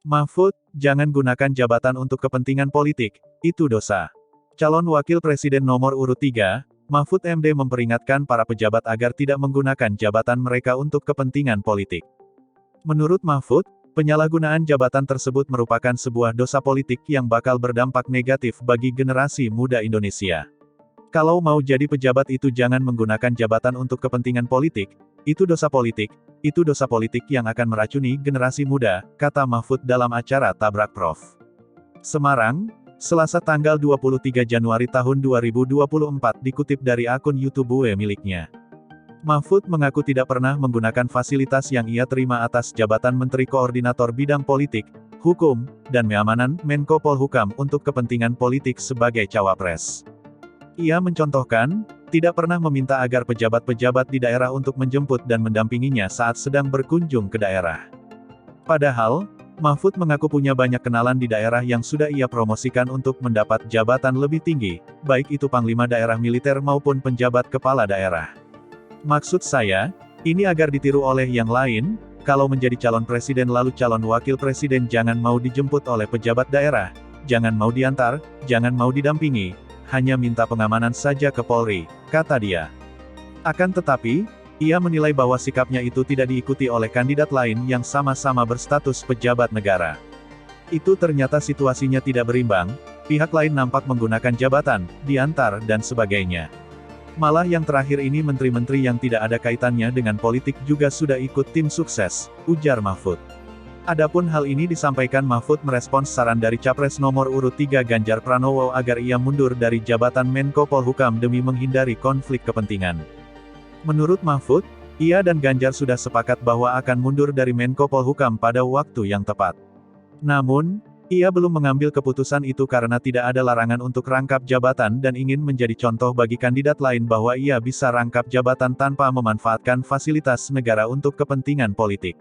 Mahfud, jangan gunakan jabatan untuk kepentingan politik, itu dosa. Calon Wakil Presiden nomor urut 3, Mahfud MD memperingatkan para pejabat agar tidak menggunakan jabatan mereka untuk kepentingan politik. Menurut Mahfud, penyalahgunaan jabatan tersebut merupakan sebuah dosa politik yang bakal berdampak negatif bagi generasi muda Indonesia. Kalau mau jadi pejabat itu jangan menggunakan jabatan untuk kepentingan politik, itu dosa politik yang akan meracuni generasi muda, kata Mahfud dalam acara Tabrak Prof. Semarang, Selasa tanggal 23 Januari tahun 2024 dikutip dari akun YouTube miliknya. Mahfud mengaku tidak pernah menggunakan fasilitas yang ia terima atas jabatan Menteri Koordinator Bidang Politik, Hukum, dan Keamanan Menko Polhukam untuk kepentingan politik sebagai cawapres. Ia mencontohkan, tidak pernah meminta agar pejabat-pejabat di daerah untuk menjemput dan mendampinginya saat sedang berkunjung ke daerah. Padahal, Mahfud mengaku punya banyak kenalan di daerah yang sudah ia promosikan untuk mendapat jabatan lebih tinggi, baik itu panglima daerah militer maupun penjabat kepala daerah. Maksud saya, ini agar ditiru oleh yang lain, kalau menjadi calon presiden lalu calon wakil presiden jangan mau dijemput oleh pejabat daerah, jangan mau diantar, jangan mau didampingi, hanya minta pengamanan saja ke Polri, kata dia. Akan tetapi, ia menilai bahwa sikapnya itu tidak diikuti oleh kandidat lain yang sama-sama berstatus pejabat negara. Itu ternyata situasinya tidak berimbang, pihak lain nampak menggunakan jabatan, diantar, dan sebagainya. Malah yang terakhir ini menteri-menteri yang tidak ada kaitannya dengan politik juga sudah ikut tim sukses, ujar Mahfud. Adapun hal ini disampaikan Mahfud merespons saran dari Capres nomor urut 3 Ganjar Pranowo agar ia mundur dari jabatan Menko Polhukam demi menghindari konflik kepentingan. Menurut Mahfud, ia dan Ganjar sudah sepakat bahwa akan mundur dari Menko Polhukam pada waktu yang tepat. Namun, ia belum mengambil keputusan itu karena tidak ada larangan untuk rangkap jabatan dan ingin menjadi contoh bagi kandidat lain bahwa ia bisa rangkap jabatan tanpa memanfaatkan fasilitas negara untuk kepentingan politik.